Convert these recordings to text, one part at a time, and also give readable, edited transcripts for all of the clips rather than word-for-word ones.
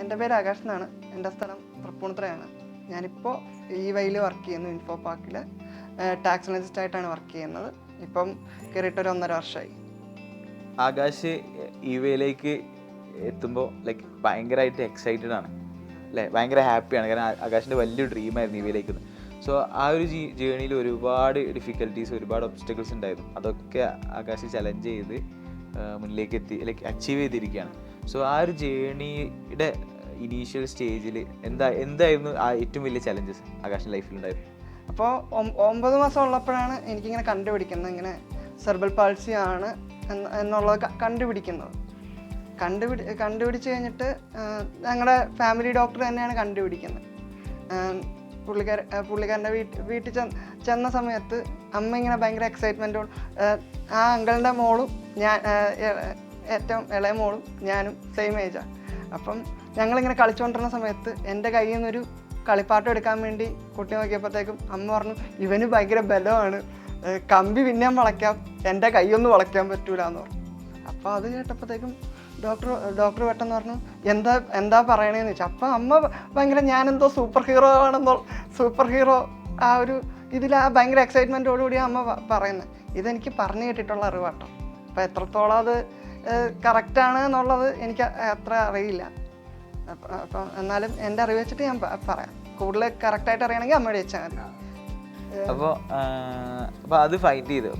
എൻ്റെ പേര് ആകാശ് എന്നാണ്. എൻ്റെ സ്ഥലം തൃപ്പൂണിത്തുറയാണ്. ഞാനിപ്പോൾ ഈ വൈയിൽ വർക്ക് ചെയ്യുന്നു. ഇൻഫോ പാർക്കിൽ ടാക്സ് അനലിസ്റ്റ് ആയിട്ടാണ് വർക്ക് ചെയ്യുന്നത്. ഇപ്പം കയറിയിട്ടൊരു 1.5 വർഷമായി. ആകാശ് ഈ വയിലേക്ക് എത്തുമ്പോൾ ലൈക്ക് ഭയങ്കരമായിട്ട് എക്സൈറ്റഡ് ആണ് അല്ലേ, ഭയങ്കര ഹാപ്പിയാണ്. കാരണം ആകാശിൻ്റെ വലിയൊരു ഡ്രീമായിരുന്നു ഈ വയിലേക്ക്. സോ ആ ഒരു ജേണിയിൽ ഒരുപാട് ഡിഫിക്കൽട്ടീസ്, ഒരുപാട് ഒബ്സ്റ്റക്കിൾസ് ഉണ്ടായിരുന്നു. അതൊക്കെ ആകാശ് ചലഞ്ച് ചെയ്ത് മുന്നിലേക്ക് എത്തി, ലൈക്ക് അച്ചീവ് ചെയ്തിരിക്കുകയാണ്. സോ ആ ഒരു ജേണിയുടെ ഇനീഷ്യൽ സ്റ്റേജിൽ എന്തായിരുന്നു ആ ഏറ്റവും വലിയ ചലഞ്ചസ് ആകാശിൻ്റെ ലൈഫിലുണ്ടായിരുന്നു? അപ്പോൾ 9 മാസം ഉള്ളപ്പോഴാണ് എനിക്കിങ്ങനെ കണ്ടുപിടിക്കുന്നത്, ഇങ്ങനെ സെർബൽ പാൾസി ആണ് എന്നുള്ളത് കണ്ടുപിടിക്കുന്നത്. കണ്ടുപിടിച്ച് കഴിഞ്ഞിട്ട് ഞങ്ങളുടെ ഫാമിലി ഡോക്ടർ തന്നെയാണ് കണ്ടുപിടിക്കുന്നത്. പുള്ളിക്കാരൻ്റെ വീട്ടിൽ ചെന്ന സമയത്ത് അമ്മ ഇങ്ങനെ ഭയങ്കര എക്സൈറ്റ്മെൻറ്റോട്, ആ അങ്കിളിൻ്റെ മോളും ഏറ്റവും ഇളയ മോളും ഞാനും സെയിം ഏജാണ്. അപ്പം ഞങ്ങളിങ്ങനെ കളിച്ചുകൊണ്ടിരുന്ന സമയത്ത് എൻ്റെ കയ്യിൽ നിന്നൊരു കളിപ്പാട്ടം എടുക്കാൻ വേണ്ടി കുട്ടി നോക്കിയപ്പോഴത്തേക്കും അമ്മ പറഞ്ഞു, ഇവന് ഭയങ്കര ബലമാണ്, കമ്പി പിന്നെയും വളയ്ക്കാം, എൻ്റെ കൈയൊന്നും വളയ്ക്കാൻ പറ്റൂല എന്ന് പറഞ്ഞു. അപ്പോൾ അത് കേട്ടപ്പോഴത്തേക്കും ഡോക്ടർ പെട്ടെന്ന് പറഞ്ഞു, എന്താ പറയണേന്ന് ചോദിച്ചു. അപ്പോൾ അമ്മ ഭയങ്കര ഞാനെന്തോ സൂപ്പർ ഹീറോ ആ ഒരു ഇതിൽ ആ ഭയങ്കര എക്സൈറ്റ്മെൻറ്റോടുകൂടി അമ്മ പറയുന്നത്. ഇതെനിക്ക് പറഞ്ഞു കേട്ടിട്ടുള്ള അറിവാട്ടോ. അപ്പോൾ എത്രത്തോളം അത് കറക്റ്റാണ് എന്നുള്ളത് എനിക്ക് അത്ര അറിയില്ല. അപ്പം എന്നാലും എൻ്റെ അറിവ് വെച്ചിട്ട് ഞാൻ പറയാം. കൂടുതൽ കറക്റ്റായിട്ട് അറിയണമെങ്കിൽ അമ്മയോട് ചോദിച്ചാൽ മതി. അപ്പോൾ അത് ഫൈറ്റ് ചെയ്തു.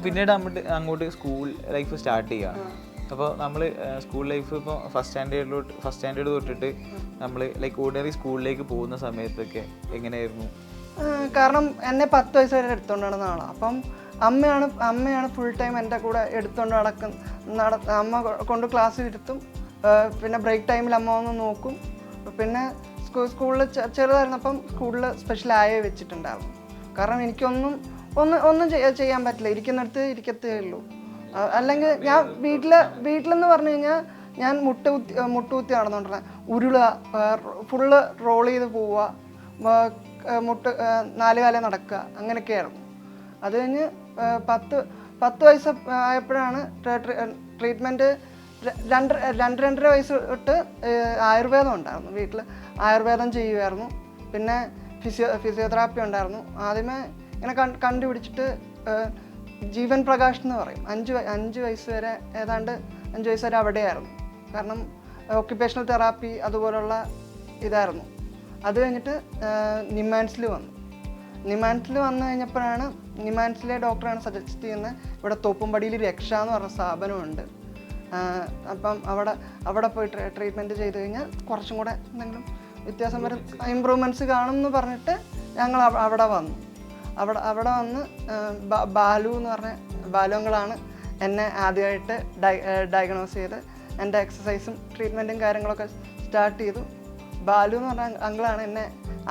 പിന്നീട് അങ്ങോട്ട് സ്കൂൾ ലൈഫ് സ്റ്റാർട്ട് ചെയ്യുകയാണ്. അപ്പോൾ നമ്മൾ സ്കൂൾ ലൈഫ് ഇപ്പോൾ ഫസ്റ്റ് സ്റ്റാൻഡേർഡ് തൊട്ടിട്ട് നമ്മൾ ലൈക്ക് ഓർഡിനറി സ്കൂളിലേക്ക് പോകുന്ന സമയത്തൊക്കെ എങ്ങനെയായിരുന്നു? കാരണം എന്നെ 10 വയസ്സ് വരെ എടുത്തുകൊണ്ട് നടന്ന ആളാണ്. അപ്പം അമ്മയാണ് ഫുൾ ടൈം എൻ്റെ കൂടെ എടുത്തുകൊണ്ട് അമ്മ കൊണ്ട് ക്ലാസ്സിൽ ഇരുത്തും. പിന്നെ ബ്രേക്ക് ടൈമിൽ അമ്മ വന്ന് നോക്കും. പിന്നെ സ്കൂളിൽ ചെറുതായിരുന്നപ്പം സ്കൂളിൽ സ്പെഷ്യൽ ആയ വെച്ചിട്ടുണ്ടായിരുന്നു. കാരണം എനിക്കൊന്നും ചെയ്യാൻ പറ്റില്ല, ഇരിക്കുന്നിടത്ത് ഇരിക്കത്തേ ഉള്ളൂ. അല്ലെങ്കിൽ ഞാൻ വീട്ടിലെന്ന് പറഞ്ഞു കഴിഞ്ഞാൽ ഞാൻ മുട്ടുകുത്തി നടന്നുകൊണ്ടിരുന്നത്, ഉരുളുക, ഫുള്ള് റോൾ ചെയ്ത് പോവുക, 4 കാലം നടക്കുക, അങ്ങനെയൊക്കെയായിരുന്നു. അത് കഴിഞ്ഞ് 10 വയസ്സ് ആയപ്പോഴാണ് ട്രീറ്റ്മെൻറ്റ്. 2-2.5 വയസ്സ് തൊട്ട് ആയുർവേദം ഉണ്ടായിരുന്നു വീട്ടിൽ. ആയുർവേദം ചെയ്യുമായിരുന്നു. പിന്നെ ഫിസിയോതെറാപ്പി ഉണ്ടായിരുന്നു. ആദ്യമേ ഇങ്ങനെ കണ്ടുപിടിച്ചിട്ട് ജീവൻ പ്രകാശ് എന്ന് പറയും. 5 വയസ്സ് വരെ ഏതാണ്ട് 5 വയസ്സ് വരെ അവിടെയായിരുന്നു. കാരണം ഓക്യുപ്പേഷണൽ തെറാപ്പി അതുപോലുള്ള ഇതായിരുന്നു. അത് കഴിഞ്ഞിട്ട് നിമാൻസിൽ വന്നു കഴിഞ്ഞപ്പോഴാണ് നിമാൻസിലെ ഡോക്ടറാണ് സജസ്റ്റ് ചെയ്യുന്നത്, ഇവിടെ തോപ്പുംപടിയിൽ രക്ഷ എന്ന് പറഞ്ഞ സ്ഥാപനമുണ്ട്. അപ്പം അവിടെ പോയി ട്രീറ്റ്മെൻറ്റ് ചെയ്ത് കഴിഞ്ഞാൽ കുറച്ചും കൂടെ എന്തെങ്കിലും വ്യത്യാസം വരും, ഇമ്പ്രൂവ്മെൻറ്റ്സ് കാണും എന്ന് പറഞ്ഞിട്ട് ഞങ്ങൾ അവിടെ വന്നു. അവിടെ വന്ന് ബാലു എന്ന് പറഞ്ഞ ബാലുങ്ങളാണ് എന്നെ ആദ്യമായിട്ട് ഡയഗ്നോസ് ചെയ്ത് എൻ്റെ എക്സസൈസും ട്രീറ്റ്മെൻറ്റും കാര്യങ്ങളൊക്കെ സ്റ്റാർട്ട് ചെയ്തു. ബാലു എന്ന് പറഞ്ഞ അങ്കിളാണ് എന്നെ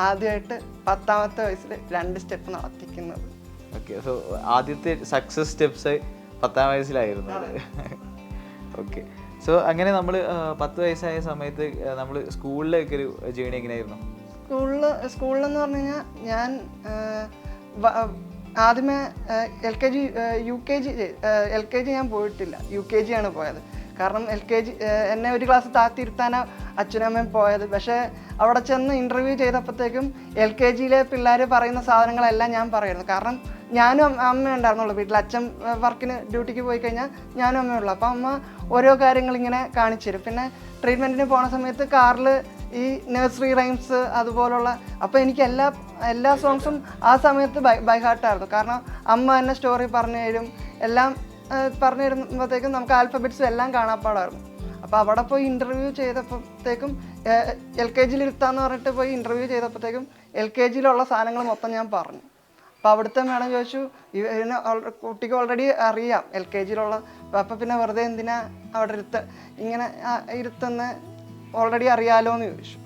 ആദ്യമായിട്ട് 10ാമത്തെ വയസ്സിൽ 2 സ്റ്റെപ്പ് നടത്തിക്കുന്നത്. ഓക്കെ, സോ ആദ്യത്തെ സക്സസ് സ്റ്റെപ്സ് 10ാം വയസ്സിലായിരുന്നു. ഓക്കെ, സോ അങ്ങനെ നമ്മൾ 10 വയസ്സായ സമയത്ത് നമ്മൾ സ്കൂളിലേക്ക് ഒരു ജേണി എങ്ങനെയായിരുന്നു? സ്കൂളിലെന്ന് പറഞ്ഞു കഴിഞ്ഞാൽ ഞാൻ ആദ്യമേ LKG UKG ഞാൻ പോയിട്ടില്ല, UKG ആണ് പോയത്. കാരണം LKG എന്നെ ഒരു ക്ലാസ് താത്തിരുത്താനാണ് അച്ഛനും അമ്മയും പോയത്. പക്ഷേ അവിടെ ചെന്ന് ഇൻ്റർവ്യൂ ചെയ്തപ്പോഴത്തേക്കും LKGയിലെ പിള്ളേർ പറയുന്ന സാധനങ്ങളെല്ലാം ഞാൻ പറയുന്നു. കാരണം ഞാനും അമ്മയും ഉണ്ടായിരുന്നുള്ളൂ വീട്ടിൽ. അച്ഛൻ വർക്കിന് ഡ്യൂട്ടിക്ക് പോയി കഴിഞ്ഞാൽ ഞാനും അമ്മയുള്ളൂ. അപ്പോൾ അമ്മ ഓരോ കാര്യങ്ങളിങ്ങനെ കാണിച്ചു തരും. പിന്നെ ട്രീറ്റ്മെൻറ്റിന് പോണ സമയത്ത് കാറിൽ ഈ നഴ്സറി റൈംസ് അതുപോലുള്ള, അപ്പോൾ എനിക്ക് എല്ലാ സോങ്സും ആ സമയത്ത് ബൈ ഹാർട്ടായിരുന്നു. കാരണം അമ്മ തന്നെ സ്റ്റോറി പറഞ്ഞു തരും, എല്ലാം പറഞ്ഞു തരുമ്പോഴത്തേക്കും നമുക്ക് ആൽഫബറ്റ്സും എല്ലാം കാണാപ്പാടായിരുന്നു. അപ്പോൾ അവിടെ പോയി ഇൻ്റർവ്യൂ ചെയ്തപ്പോഴത്തേക്കും LKGയിൽ ഇരുത്താന്ന് പറഞ്ഞിട്ട് പോയി ഇൻ്റർവ്യൂ ചെയ്തപ്പോഴത്തേക്കും LKGയിലുള്ള സാധനങ്ങൾ മൊത്തം ഞാൻ പറഞ്ഞു. അപ്പോൾ അവിടുത്തെ മേഡം ചോദിച്ചു, ഇതിന് കുട്ടിക്ക് ഓൾറെഡി അറിയാം LKGയിലുള്ള, അപ്പോൾ പിന്നെ വെറുതെ എന്തിനാ അവിടെ ഇങ്ങനെ ഇരുത്തുന്ന, ഓൾറെഡി അറിയാലോ എന്ന് ചോദിച്ചു.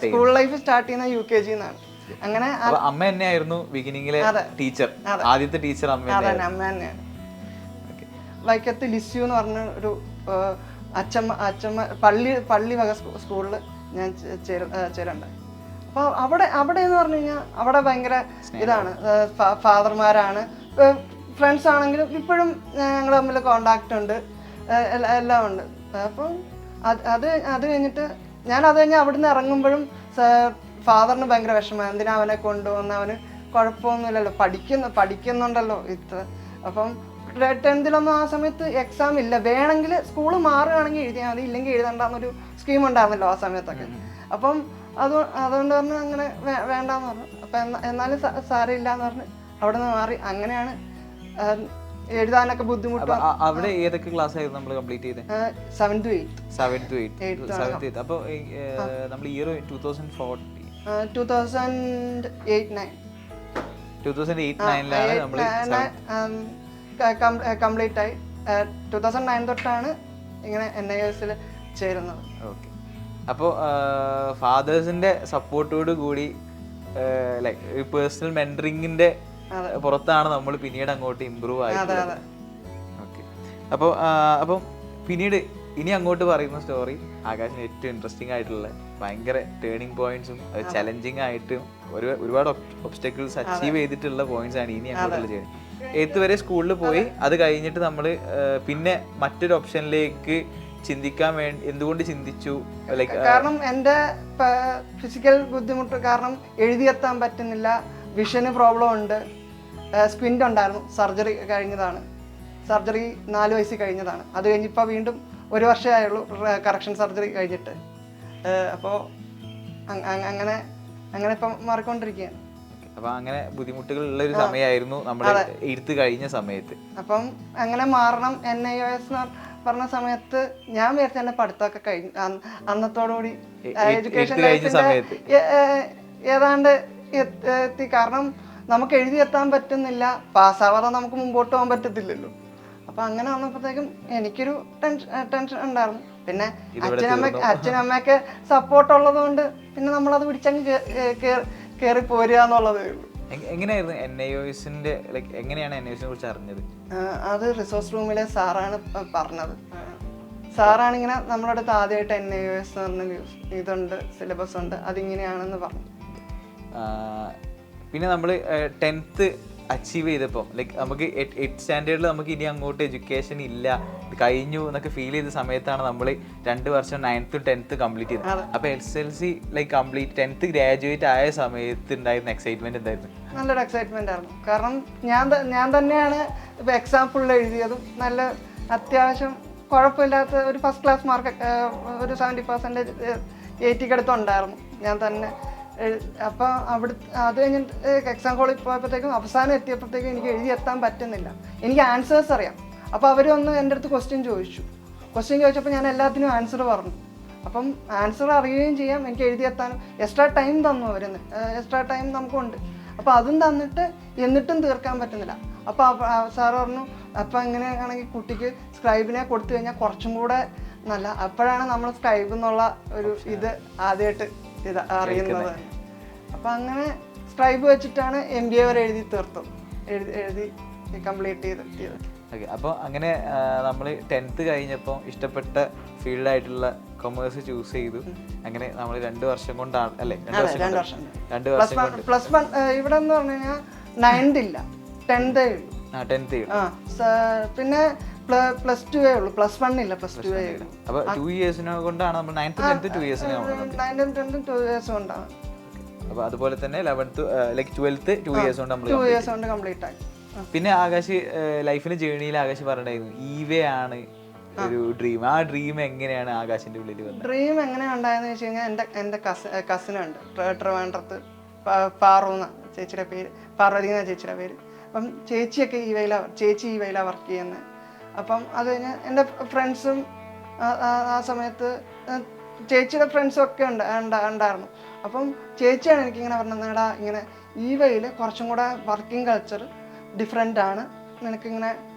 സ്കൂൾ ലൈഫ് സ്റ്റാർട്ട് ചെയ്യുന്ന UKG എന്നാണ്. അങ്ങനെ അമ്മ തന്നെയായിരുന്നു ബിഗിനിങ്ങിലെ ടീച്ചർ, ആദ്യത്തെ ടീച്ചർ അമ്മ തന്നെയാണ്. വൈക്കത്ത് ലിസ്യു എന്ന് പറഞ്ഞ ഒരു അച്ഛമ്മ പള്ളി വക സ്കൂളിൽ ഞാൻ ചേരുണ്ടായി. അപ്പോൾ അവിടെ എന്ന് പറഞ്ഞു കഴിഞ്ഞാൽ അവിടെ ഭയങ്കര ഇതാണ്, ഫാദർമാരാണ്, ഫ്രണ്ട്സ് ആണെങ്കിലും ഇപ്പോഴും ഞങ്ങൾ തമ്മിൽ കോണ്ടാക്റ്റ് ഉണ്ട്. എല്ലാം ഉണ്ട്. അപ്പം അത് കഴിഞ്ഞിട്ട് അത് കഴിഞ്ഞ് അവിടുന്ന് ഇറങ്ങുമ്പോഴും ഫാദറിന് ഭയങ്കര വിഷമം, എന്തിനാ അവനെ കൊണ്ടുപോകുന്ന, അവന് കുഴപ്പമൊന്നുമില്ലല്ലോ, പഠിക്കുന്നുണ്ടല്ലോ ഇത്ര. അപ്പം 10th ആ സമയത്ത് എക്സാം ഇല്ല, വേണമെങ്കിൽ സ്കൂൾ മാറുകയാണെങ്കിൽ എഴുതിയാൽ മതി, ഇല്ലെങ്കിൽ എഴുതണ്ടെന്നൊരു സ്കീം ഉണ്ടായിരുന്നല്ലോ ആ സമയത്തൊക്കെ. അപ്പം അതുകൊണ്ട് പറഞ്ഞ് അങ്ങനെ വേണ്ടാന്ന് പറഞ്ഞു. അപ്പം എന്നാലും സാരമില്ല എന്ന് പറഞ്ഞ് അവിടെ നിന്ന് മാറി. അങ്ങനെയാണ് എഴുതാനൊക്കെ ബുദ്ധിമുട്ട്. അവിടെ ഏതൊക്കെ ക്ലാസ് ആയിരുന്നു നമ്മൾ കംപ്ലീറ്റ് ചെയ്തത്? 7th to 8th. അപ്പോൾ നമ്മൾ ഇയർ 2008-9 2008-9 നമ്മൾ കംപ്ലീറ്റ് ആയി. 2009 തൊട്ടാണ് ഇങ്ങനെ NIOS ചേരുന്നത്. ഓക്കെ. അപ്പോൾ ഫാദേഴ്സിന്റെ സപ്പോർട്ടോട് കൂടി ലൈക്ക് പേഴ്സണൽ മെന്ററിങ്ങിന്റെ പുറത്താണ് നമ്മൾ പിന്നീട് അങ്ങോട്ട് ഇമ്പ്രൂവ് ആയത്. ഓക്കെ. അപ്പം പിന്നീട് ഇനി അങ്ങോട്ട് പറയുന്ന സ്റ്റോറി ആകാശിന് ഏറ്റവും ഇൻട്രസ്റ്റിംഗ് ആയിട്ടുള്ള ഭയങ്കര ടേണിംഗ് പോയിന്റ്സും ചലഞ്ചിങ് ആയിട്ടും ഒരുപാട് ഒബ്സ്റ്റക്കിൾസ് അച്ചീവ് ചെയ്തിട്ടുള്ള പോയിന്റ്സ് ആണ് ഇനി അങ്ങോട്ടുള്ള ജേണി. 8th വരെ സ്കൂളിൽ പോയി, അത് കഴിഞ്ഞിട്ട് നമ്മൾ പിന്നെ മറ്റൊരു ഓപ്ഷനിലേക്ക് ചിന്തിക്കാൻ വേണ്ടി എന്തുകൊണ്ട് ചിന്തിച്ചു? ലൈക്ക് കാരണം എൻ്റെ ഫിസിക്കൽ ബുദ്ധിമുട്ട് കാരണം എഴുതിയെത്താൻ പറ്റുന്നില്ല, വിഷന് പ്രോബ്ലം ഉണ്ട്, സ്ക്വിൻ്റ് ഉണ്ടായിരുന്നു, സർജറി കഴിഞ്ഞതാണ്, സർജറി 4 വയസ്സിൽ കഴിഞ്ഞതാണ്. അത് കഴിഞ്ഞിപ്പോൾ വീണ്ടും 1 വർഷമേ ആയുള്ളൂ കറക്ഷൻ സർജറി കഴിഞ്ഞിട്ട്. അപ്പോൾ അങ്ങനെ ഇപ്പം മാറിക്കൊണ്ടിരിക്കുകയാണ്. അപ്പൊ അങ്ങനെ ബുദ്ധിമുട്ടുകൾ ഉള്ള ഒരു സമയമായിരുന്നു നമ്മൾ 8th കഴിഞ്ഞ സമയത്ത്. അപ്പം അങ്ങനെ മാറണം NIOS പറഞ്ഞ സമയത്ത് ഞാൻ വിചാരിച്ച എൻ്റെ പഠിത്തമൊക്കെ കഴിഞ്ഞു അന്നത്തോടുകൂടി എഡ്യൂക്കേഷൻ ലൈഫിന്റെ ഏതാണ്ട് എത്തി. കാരണം നമുക്ക് എഴുതിയെത്താൻ പറ്റുന്നില്ല, പാസ്സാവാതെ നമുക്ക് മുമ്പോട്ട് പോകാൻ പറ്റത്തില്ലല്ലോ. അപ്പൊ അങ്ങനെ വന്നപ്പോഴത്തേക്കും എനിക്കൊരു ടെൻഷൻ ഉണ്ടായിരുന്നു. പിന്നെ അച്ഛനമ്മയൊക്കെ സപ്പോർട്ട് ഉള്ളത് കൊണ്ട് പിന്നെ നമ്മളത് പിടിച്ചങ്ങ് കയറി പോരുക എന്നുള്ളതേ ഉള്ളൂ. എങ്ങനെയായിരുന്നു NIOSന്റെ ലൈക്ക് എങ്ങനെയാണ് NIOSനെ കുറിച്ച് അറിഞ്ഞത്? അത് റിസോഴ്സ് റൂമിലെ സാറാണ് പറഞ്ഞത്. സാറാണ് ഇങ്ങനെ നമ്മുടെ അടുത്ത് ആദ്യമായിട്ട് NIOS എന്ന് പറഞ്ഞ ഇതുണ്ട്, സിലബസ് ഉണ്ട്, അതിങ്ങനെയാണെന്ന് പറഞ്ഞു. പിന്നെ നമ്മൾ 10th അച്ചീവ് ചെയ്തപ്പോൾ ലൈക്ക് നമുക്ക് 8th സ്റ്റാൻഡേർഡിൽ നമുക്ക് ഇനി അങ്ങോട്ട് എഡ്യൂക്കേഷൻ ഇല്ല, കഴിഞ്ഞു എന്നൊക്കെ ഫീൽ ചെയ്ത സമയത്താണ് നമ്മൾ 2 വർഷം 9th 10th കംപ്ലീറ്റ് ചെയ്തത്. അപ്പോൾ SLC like complete 10th graduate ആയ സമയത്ത് ഉണ്ടായിരുന്ന എക്സൈറ്റ്മെന്റ് എന്തായിരുന്നു? നല്ലൊരു എക്സൈറ്റ്മെന്റ് ആയിരുന്നു. കാരണം ഞാൻ തന്നെയാണ് ഇപ്പോൾ എക്സാം ഫുൾ എഴുതിയതും നല്ല അത്യാവശ്യം കുഴപ്പമില്ലാത്ത ഒരു ഫസ്റ്റ് ക്ലാസ് മാർക്ക്, ഒരു 70% 80 അടുത്തുണ്ടായിരുന്നു ഞാൻ തന്നെ. അപ്പോൾ അത് കഴിഞ്ഞിട്ട് എക്സാം ഹോളിൽ പോയപ്പോഴത്തേക്കും അവസാനം എത്തിയപ്പോഴത്തേക്കും എനിക്ക് എഴുതിയെത്താൻ പറ്റുന്നില്ല. എനിക്ക് ആൻസേഴ്സ് അറിയാം. അപ്പോൾ അവരൊന്ന് എൻ്റെ അടുത്ത് ക്വസ്റ്റ്യൻ ചോദിച്ചപ്പോൾ ഞാൻ എല്ലാത്തിനും ആൻസർ പറഞ്ഞു. അപ്പം ആൻസർ അറിയുകയും ചെയ്യാം, എനിക്ക് എഴുതിയെത്താനും എക്സ്ട്രാ ടൈം തന്നു അവർ, എക്സ്ട്രാ ടൈം നമുക്കുണ്ട്. അപ്പോൾ അതും തന്നിട്ട് എന്നിട്ടും തീർക്കാൻ പറ്റുന്നില്ല. അപ്പോൾ സാറ് പറഞ്ഞു, അപ്പോൾ ഇങ്ങനെയാണെങ്കിൽ കുട്ടിക്ക് സ്ക്രൈബിനെ കൊടുത്തു കഴിഞ്ഞാൽ കുറച്ചും കൂടെ നല്ല. അപ്പോഴാണ് നമ്മൾ സ്ക്രൈബ് എന്നുള്ള ഒരു ഇത് ആദ്യമായിട്ട് അറിയുന്നത്. അപ്പം അങ്ങനെ സ്ക്രൈബ് വെച്ചിട്ടാണ് MBA വരെ എഴുതി കംപ്ലീറ്റ് ചെയ്തെത്തിയത്. ഓക്കെ. അപ്പോൾ അങ്ങനെ നമ്മൾ 10th കഴിഞ്ഞപ്പോൾ ഇഷ്ടപ്പെട്ട ഫീൽഡായിട്ടുള്ള കൊമേഴ്സ് ചൂസ് ചെയ്തു. അങ്ങനെ നമ്മൾ 2 വർഷം കൊണ്ടാണ് അല്ലേ? 2 വർഷം പ്ലസ് 1 ഇവിടെ എന്ന് പറഞ്ഞു കഴിഞ്ഞാൽ 9th ഇല്ല, 10th ഉള്ളൂ. 10th പിന്നെ +2 ഉള്ളൂ, +1 ഇല്ല, +2 ഉള്ളൂ. അപ്പോൾ 2 ഇയേഴ്സിനെ കൊണ്ടാണ് നമ്മൾ 9th 10th 2 ഇയേഴ്സിനെ 9th 10th 2 years കൊണ്ടാണ്. അപ്പോൾ അതുപോലെ തന്നെ 11th ലൈക്ക് 12th 2 ഇയേഴ്സ് കൊണ്ട് നമ്മൾ 2 ഇയേഴ്സ് കൊണ്ട് കംപ്ലീറ്റ് ആയി. പിന്നെ ആകാശ് ലൈഫിന്റെ ജേണിയിൽ ആകാശ് പറഞ്ഞിട്ടുണ്ടായിരുന്നു EVA ആണ് ഒരു ഡ്രീം. ആ ഡ്രീം എങ്ങനെയാണ് ആകാശിന്റെ ഉള്ളിൽ വന്നത്? ഡ്രീം എങ്ങനെയാണ് ഉണ്ടായെന്ന് വെച്ച് കഴിഞ്ഞാൽ എൻ്റെ കസിനുണ്ട് ട്രിവാൻഡ്രത്ത്, പാറൂന്ന ചേച്ചിയുടെ പേര്, പാർവതി എന്ന ചേച്ചിയുടെ പേര്. അപ്പം ചേച്ചിയൊക്കെ ചേച്ചി EVAയിലാണ് വർക്ക് ചെയ്യുന്നത്. അപ്പം അത് കഴിഞ്ഞ് എൻ്റെ ഫ്രണ്ട്സും ആ സമയത്ത് ചേച്ചിയുടെ ഫ്രണ്ട്സും ഒക്കെ ഉണ്ടായിരുന്നു. അപ്പം ചേച്ചിയാണ് എനിക്കിങ്ങനെ പറഞ്ഞത്, എടാ ഇങ്ങനെ EVAയിൽ കുറച്ചും കൂടെ വർക്കിംഗ് കൾച്ചർ ഡിഫറെൻ്റ് ആണ്, നിനക്കിങ്ങനെ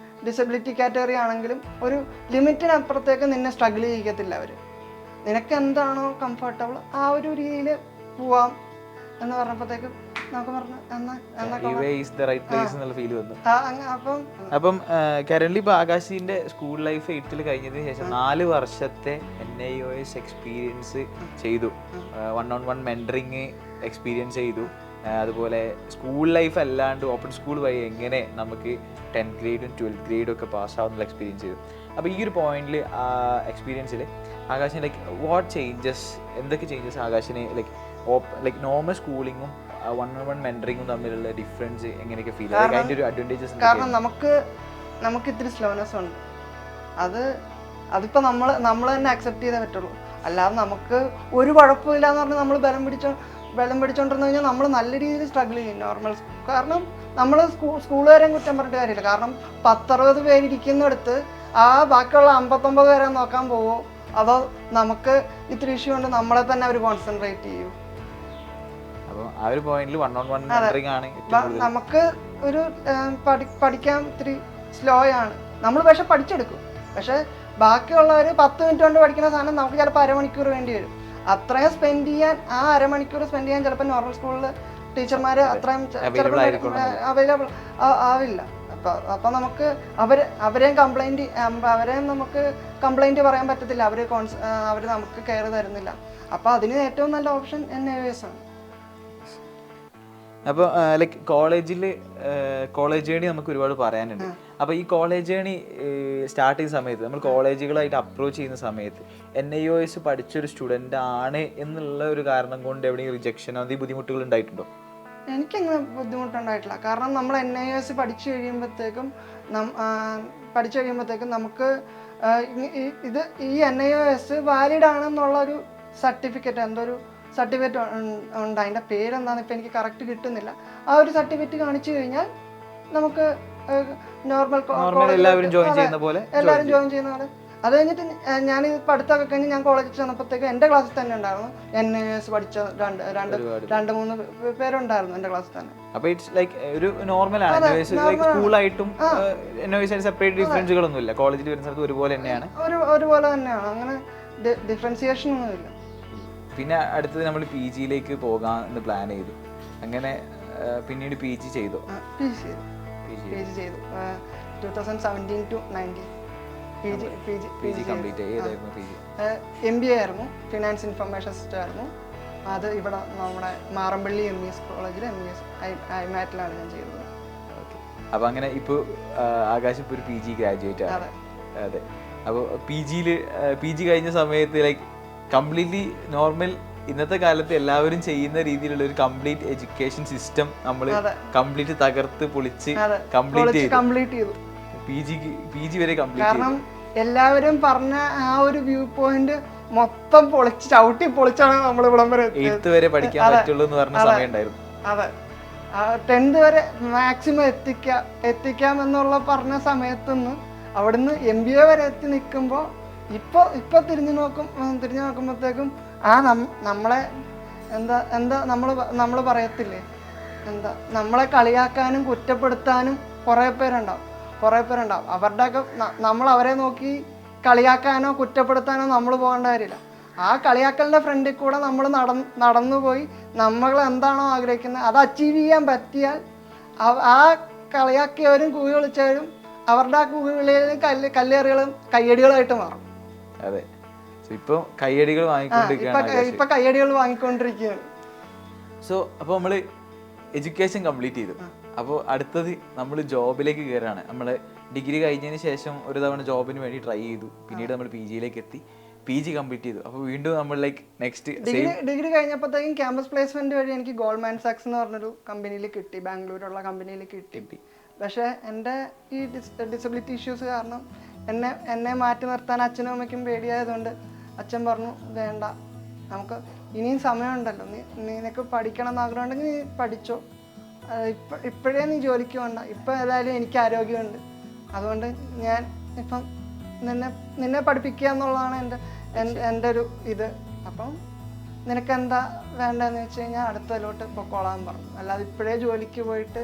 ഡിസബിലിറ്റി കാറ്റഗറി ആണെങ്കിലും ഒരു ലിമിറ്റിനപ്പുറത്തേക്ക് നിന്നെ സ്ട്രഗിൾ ചെയ്യിക്കത്തില്ല അവർ, നിനക്ക് എന്താണോ കംഫർട്ടബിൾ ആ ഒരു രീതിയിൽ പോവാം എന്ന് പറഞ്ഞപ്പോഴത്തേക്കും നമുക്ക് പറഞ്ഞു അപ്പം കറന്റ്ലി ഇപ്പൊ ആകാശിന്റെ സ്കൂൾ ലൈഫ് 8th കഴിഞ്ഞതിന് ശേഷം 4 വർഷത്തെ NIOS എക്സ്പീരിയൻസ് ചെയ്തു, 1-on-1 മെന്ററിങ് എക്സ്പീരിയൻസ് ചെയ്തു. അതുപോലെ സ്കൂൾ ലൈഫ് അല്ലാണ്ട് ഓപ്പൺ സ്കൂൾ വഴി എങ്ങനെ നമുക്ക് 10th ഗ്രേഡും 12th ഗ്രേഡും ഒക്കെ പാസ്സാവുന്നുള്ള എക്സ്പീരിയൻസ് ചെയ്തു. അപ്പോൾ ഈ ഒരു പോയിന്റിൽ എക്സ്പീരിയൻസിൽ ആകാശിന് ലൈക്ക് വാട്ട് ചേഞ്ചസ്, എന്തൊക്കെ ചേഞ്ചസ് ആകാശിന് ലൈക്ക് നോർമൽ സ്കൂളിങ്ങും 1-on-1 മെന്ററിങ്ങും തമ്മിലുള്ള ഡിഫറൻസ് എങ്ങനെയൊക്കെ ഫീൽ ചെയ്യും? അതിൻ്റെ ഒരു അഡ്വാൻറ്റേജസ്? കാരണം നമുക്ക് ഇത്തിരി സ്ലോനെസ് ഉണ്ട്. അതിപ്പോൾ നമ്മൾ തന്നെ അക്സെപ്റ്റ് ചെയ്തേ പറ്റുള്ളൂ. അല്ലാതെ നമുക്ക് ഒരു കുഴപ്പമില്ല എന്ന് പറഞ്ഞാൽ നമ്മൾ ബലം പിടിച്ചോണ്ടിരുന്നു കഴിഞ്ഞാൽ നമ്മൾ നല്ല രീതിയിൽ സ്ട്രഗിൾ ചെയ്യും നോർമൽ. കാരണം നമ്മൾ സ്കൂളുകാരെയും കുറ്റം പറഞ്ഞിട്ട് കാര്യമില്ല. കാരണം 10-60 പേരിരിക്കുന്നിടത്ത് ബാക്കിയുള്ള 59 പേരെ നോക്കാൻ പോവോ, അതോ നമുക്ക് ഇത്തിരി ഇഷ്യൂ കൊണ്ട് നമ്മളെ തന്നെ അവർ കോൺസെൻട്രേറ്റ് ചെയ്യും. അപ്പോൾ ആ ഒരു പോയിന്റിൽ 1-on-1 മെന്ററിംഗ് ആണ് നമുക്ക് ഒരു പഠിക്കാൻ ഇത്തിരി സ്ലോ ആണ് നമ്മൾ, പക്ഷെ പഠിച്ചെടുക്കും. പക്ഷെ ബാക്കിയുള്ളവർ 10 മിനിറ്റ് കൊണ്ട് പഠിക്കുന്ന സാധനം നമുക്ക് ചിലപ്പോൾ അരമണിക്കൂർ വേണ്ടി വരും. അത്രയും സ്പെൻഡ് ചെയ്യാൻ, ആ അരമണിക്കൂർ സ്പെൻഡ് ചെയ്യാൻ ചിലപ്പോൾ നോർമൽ സ്കൂളിൽ ടീച്ചർമാർ അത്രയും അവൈലബിൾ ആവില്ല. അപ്പം നമുക്ക് അവരെയും നമുക്ക് കംപ്ലൈൻറ്റ് പറയാൻ പറ്റത്തില്ല. അവർ നമുക്ക് കെയർ തരുന്നില്ല. അപ്പോൾ അതിന് ഏറ്റവും നല്ല ഓപ്ഷൻ NIOS ആണ്. അപ്പോൾ ലൈക്ക് കോളേജ് ജേണി നമുക്ക് ഒരുപാട് പറയാനുണ്ട്. അപ്പോൾ ഈ കോളേജ് ജേണി സ്റ്റാർട്ട് ചെയ്യുന്ന സമയത്ത്, നമ്മൾ കോളേജുകളായിട്ട് അപ്രോച്ച് ചെയ്യുന്ന സമയത്ത് NIOS പഠിച്ചൊരു സ്റ്റുഡൻ്റ് ആണ് എന്നുള്ള ഒരു കാരണം കൊണ്ട് എവിടെയെങ്കിലും റിജക്ഷനോ അതീ ബുദ്ധിമുട്ടുകൾ ഉണ്ടായിട്ടുണ്ടോ? എനിക്കങ്ങനെ ബുദ്ധിമുട്ടുണ്ടായിട്ടില്ല. കാരണം നമ്മൾ NIOS പഠിച്ചു കഴിയുമ്പോഴത്തേക്കും നമുക്ക് ഈ NIOS വാലിഡ് ആണെന്നുള്ളൊരു സർട്ടിഫിക്കറ്റ്, സർട്ടിഫിക്കറ്റ് ഉണ്ട്. അതിൻ്റെ പേരെന്താണെന്ന് ഇപ്പം എനിക്ക് കറക്റ്റ് കിട്ടുന്നില്ല. ആ ഒരു സർട്ടിഫിക്കറ്റ് കാണിച്ചു കഴിഞ്ഞാൽ നമുക്ക് നോർമൽ എല്ലാവരും ജോയിൻ ചെയ്യുന്ന പോലെ. അത് കഴിഞ്ഞിട്ട് ഞാൻ പഠിത്തമൊക്കെ കഴിഞ്ഞ് ഞാൻ കോളേജിൽ ചെന്നപ്പോഴത്തേക്ക് എൻ്റെ ക്ലാസ്സിൽ തന്നെ ഉണ്ടായിരുന്നു NIOS പഠിച്ച 2-3 പേരുണ്ടായിരുന്നു എൻ്റെ ക്ലാസ്സിൽ തന്നെ. അപ്പോൾ ഇറ്റ്സ് ലൈക്ക് ഒരു നോർമൽ ആണ്. സ്കൂളായിട്ടും സെപ്പറേറ്റ് ഡിഫറൻസുകളൊന്നും ഇല്ല. കോളേജിൽ വരുന്ന സ്ഥലത്ത് ഒരുപോലെ തന്നെയാണ്. ഒരുപോലെ തന്നെയാണ്. അങ്ങനെ ഡിഫറൻസിയേഷൻ ഒന്നുമില്ല. പിന്നെ അടുത്തത് നമ്മൾ PG പോകാമെന്ന് പ്ലാൻ ചെയ്തു. അങ്ങനെ പിന്നീട് PG ചെയ്തു. PG ചെയ്തു 2017 to 19 PG കംപ്ലീറ്റ് ചെയ്തായിരുന്നു. MBA ആയിരുന്നു, ഫിനാൻസ് ഇൻഫർമേഷൻ സിസ്റ്റം ആയിരുന്നു. അത് ഇവിടെ നമ്മുടെ മാറമ്പള്ളി MES കോളേജിൽ IMAT-ലാണ് ഞാൻ ചെയ്തത്. അപ്പോൾ അങ്ങനെ ഇപ്പോൾ ആകാശ് ഇപ്പോൾ ഒരു PG ഗ്രാജുവേറ്റ് ആണ്. അതെ. അപ്പോൾ PG കഴിഞ്ഞ സമയത്ത് ലൈക്ക് കംപ്ലീറ്റ്ലി നോർമൽ, ഇന്നത്തെ കാലത്ത് എല്ലാവരും ചെയ്യുന്ന രീതിയിലുള്ള ഒരു കംപ്ലീറ്റ് എഡ്യൂക്കേഷൻ സിസ്റ്റം നമ്മൾ കംപ്ലീറ്റ് തകർത്ത് പൊളിച്ച് കംപ്ലീറ്റ് ചെയ്തു. PG വരെ കംപ്ലീറ്റ്. കാരണം എല്ലാവരും പറഞ്ഞ ആ ഒരു വ്യൂ പോയിന്റ് മൊത്തം ചവിട്ടി പൊളിച്ചാണ് നമ്മൾ ഇവിടം വരെ 8th വരെ പഠിക്കാൻ പറ്റുള്ളൂ എന്ന് പറഞ്ഞ സമയം ഉണ്ടായിരുന്നു. അതെ, 10th വരെ മാക്സിമം എത്തിക്കാം എന്നുള്ള പറഞ്ഞ സമയത്തുനിന്ന് അവിടുന്ന് MBA വരെ എത്തി നിൽക്കുമ്പോൾ ഇപ്പൊ തിരിഞ്ഞു നോക്കുമ്പോഴത്തേക്കും നമ്മളെ എന്താ നമ്മൾ പറയത്തില്ലേ, നമ്മളെ കളിയാക്കാനും കുറ്റപ്പെടുത്താനും കുറേ പേരുണ്ടാവും. അവരുടെയൊക്കെ നമ്മൾ അവരെ നോക്കി കളിയാക്കാനോ കുറ്റപ്പെടുത്താനോ നമ്മൾ പോകേണ്ട കാര്യമില്ല. ആ കളിയാക്കലിൻ്റെ ഫ്രണ്ടിൽ കൂടെ നമ്മൾ നടന്നുപോയി നമ്മൾ എന്താണോ ആഗ്രഹിക്കുന്നത് അത് അച്ചീവ് ചെയ്യാൻ പറ്റിയാൽ ആ കളിയാക്കിയവരും കൂവി വിളിച്ചവരും അവരുടെ ആ കൂവി വിളിയിലും കല്ലേറുകളും കയ്യടികളായിട്ട് മാറും. അതെ, ഇപ്പൊ കയ്യടികൾ വാങ്ങിക്കൊണ്ടിരിക്കുകയാണ്. സോ അപ്പോൾ നമ്മൾ എഡ്യൂക്കേഷൻ കംപ്ലീറ്റ് ചെയ്തു. അപ്പോൾ അടുത്തത് നമ്മൾ ജോബിലേക്ക് കയറാണ്. നമ്മൾ ഡിഗ്രി കഴിഞ്ഞതിന് ശേഷം ഒരു തവണ ജോബിന് വേണ്ടി ട്രൈ ചെയ്തു. പിന്നീട് നമ്മൾ PG എത്തി, PG കംപ്ലീറ്റ് ചെയ്തു. അപ്പോൾ വീണ്ടും നമ്മൾ ലൈക്ക് നെക്സ്റ്റ് ഡിഗ്രി കഴിഞ്ഞപ്പോഴത്തേക്കും ക്യാമ്പസ് പ്ലേസ്മെന്റ് വഴി എനിക്ക് ഗോൾഡ്മാൻ സാക്സ് എന്ന് പറഞ്ഞൊരു കമ്പനിയിൽ കിട്ടി, ബാംഗ്ലൂരുള്ള കമ്പനിയിൽ കിട്ടി. പക്ഷേ എൻ്റെ ഈ ഡിസബിലിറ്റി ഇഷ്യൂസ് കാരണം എന്നെ മാറ്റി നിർത്താൻ അച്ഛനും അമ്മയ്ക്കും പേടിയായതുകൊണ്ട് അച്ഛൻ പറഞ്ഞു, വേണ്ട, നമുക്ക് ഇനിയും സമയമുണ്ടല്ലോ, നിനക്ക് പഠിക്കണം എന്ന് ആഗ്രഹം ഉണ്ടെങ്കിൽ നീ പഠിച്ചോ, ഇപ്പോഴേ നീ ജോലിക്ക് വേണ്ട, ഇപ്പം ഏതായാലും എനിക്ക് ആരോഗ്യമുണ്ട്, അതുകൊണ്ട് ഞാൻ ഇപ്പം നിന്നെ പഠിപ്പിക്കുക എന്നുള്ളതാണ് എൻ്റെ ഒരു ഇത്. അപ്പം നിനക്കെന്താ വേണ്ടതെന്ന് വെച്ച് കഴിഞ്ഞാൽ അടുത്തതിലോട്ട് പൊക്കോളാൻ പറഞ്ഞു, അല്ലാതെ ഇപ്പോഴേ ജോലിക്ക് പോയിട്ട്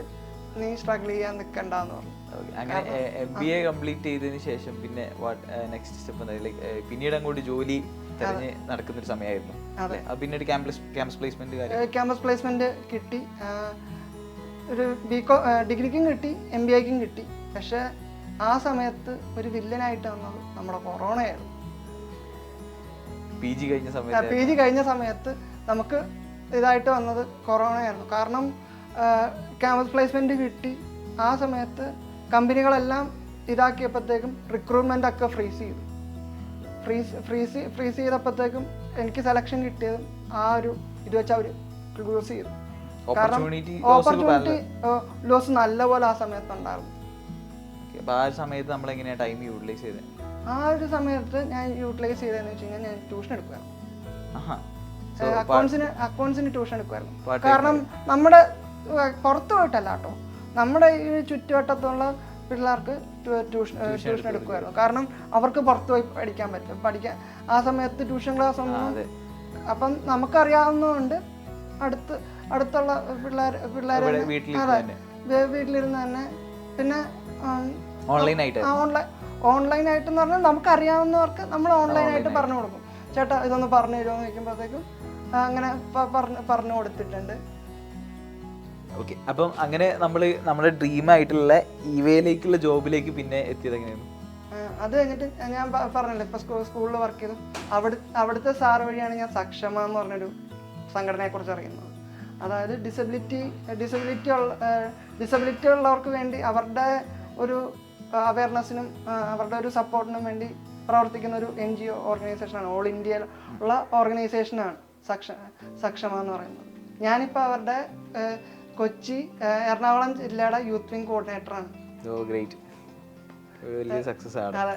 നീ സ്ട്രഗിൾ ചെയ്യാൻ നിൽക്കണ്ടെന്ന് പറഞ്ഞു. അങ്ങനെ MBA കംപ്ലീറ്റ് ചെയ്തതിന് ശേഷം പിന്നെ നെക്സ്റ്റ് സ്റ്റെപ്പ് പിന്നീട് അങ്ങോട്ട് ജോലി തിരഞ്ഞ് നടക്കുന്നൊരു സമയമായിരുന്നു. പിന്നീട് ക്യാമ്പസ് പ്ലേസ്മെന്റ് കിട്ടി, ഒരു ഡിഗ്രിക്കും കിട്ടി, MBAക്കും കിട്ടി. പക്ഷെ ആ സമയത്ത് ഒരു വില്ലനായിട്ട് വന്നത് നമ്മുടെ കൊറോണയായിരുന്നു. PG കഴിഞ്ഞ സമയത്ത് നമുക്ക് ഇതായിട്ട് വന്നത് കൊറോണയായിരുന്നു. കാരണം ക്യാമ്പസ് പ്ലേസ്മെന്റ് കിട്ടി, ആ സമയത്ത് കമ്പനികളെല്ലാം ഇതാക്കിയപ്പോഴത്തേക്കും റിക്രൂട്ട്മെൻ്റ് ഒക്കെ ഫ്രീസ് ചെയ്തപ്പോഴത്തേക്കും എനിക്ക് സെലക്ഷൻ കിട്ടിയതും ആ ഒരു ഇത് വെച്ച് അവർ ക്ലോസ് ചെയ്തു. കാരണം ഓപ്പർച്യൂണിറ്റി ലോസ് നല്ലപോലെ ആ സമയത്ത് ഉണ്ടായിരുന്നു. ആ ഒരു സമയത്ത് നമ്മൾ എങ്ങനെയാണ് ടൈം യൂട്ടിലൈസ് ചെയ്തത്? ആ ഒരു സമയത്ത് ഞാൻ യൂട്ടിലൈസ് ചെയ്തതെന്ന് വെച്ച് കഴിഞ്ഞാൽ ഞാൻ ട്യൂഷൻ എടുക്കുമായിരുന്നു. അക്കൗണ്ട്സിന് ട്യൂഷൻ എടുക്കുമായിരുന്നു. കാരണം നമ്മുടെ പുറത്ത് പോയിട്ടല്ല കേട്ടോ, നമ്മുടെ ഈ ചുറ്റുവട്ടത്തുള്ള പിള്ളേർക്ക് ട്യൂഷൻ എടുക്കുമായിരുന്നു. കാരണം അവർക്ക് പുറത്ത് പോയി പഠിക്കാൻ ആ സമയത്ത് ട്യൂഷൻ ക്ലാസ് ഒന്നും. അപ്പം നമുക്കറിയാവുന്നതുകൊണ്ട് അടുത്തുള്ള പിള്ളേരെ വീട്ടിലിരുന്ന് തന്നെ. പിന്നെ ഓൺലൈനായിട്ടെന്ന് പറഞ്ഞാൽ നമുക്കറിയാവുന്നവർക്ക് നമ്മൾ ഓൺലൈനായിട്ട് പറഞ്ഞു കൊടുക്കും. ചേട്ടാ ഇതൊന്ന് പറഞ്ഞു തരുമോ എന്ന് ചോദിക്കുമ്പോഴത്തേക്കും അങ്ങനെ പറഞ്ഞു കൊടുത്തിട്ടുണ്ട്. ഓക്കെ, അപ്പം അങ്ങനെ നമ്മുടെ ഡ്രീം ആയിട്ടുള്ള ഇവയിലേക്കുള്ള ജോബിലേക്ക് പിന്നെ എത്തിയത് എങ്ങനെയാണ്? അത് കഴിഞ്ഞിട്ട് ഞാൻ പറഞ്ഞല്ലോ ഇപ്പൊ സ്കൂളിൽ വർക്ക് ചെയ്തു. അവിടുത്തെ സാറ് വഴിയാണ് ഞാൻ സക്ഷമ എന്ന് പറഞ്ഞൊരു സംഘടനയെ കുറിച്ച് അറിയുന്നത്. അതായത് ഡിസബിലിറ്റി ഉള്ളവർക്ക് വേണ്ടി അവരുടെ ഒരു അവയർനെസ്സിനും അവരുടെ ഒരു സപ്പോർട്ടിനും വേണ്ടി പ്രവർത്തിക്കുന്ന ഒരു NGO ഓർഗനൈസേഷനാണ്. ഓൾ ഇന്ത്യയിൽ ഉള്ള ഓർഗനൈസേഷനാണ് സക്ഷമ എന്ന് പറയുന്നത്. ഞാനിപ്പോൾ അവരുടെ കൊച്ചി എറണാകുളം ജില്ലയുടെ യൂത്ത് വിംഗ് കോർഡിനേറ്ററാണ്. അതെ,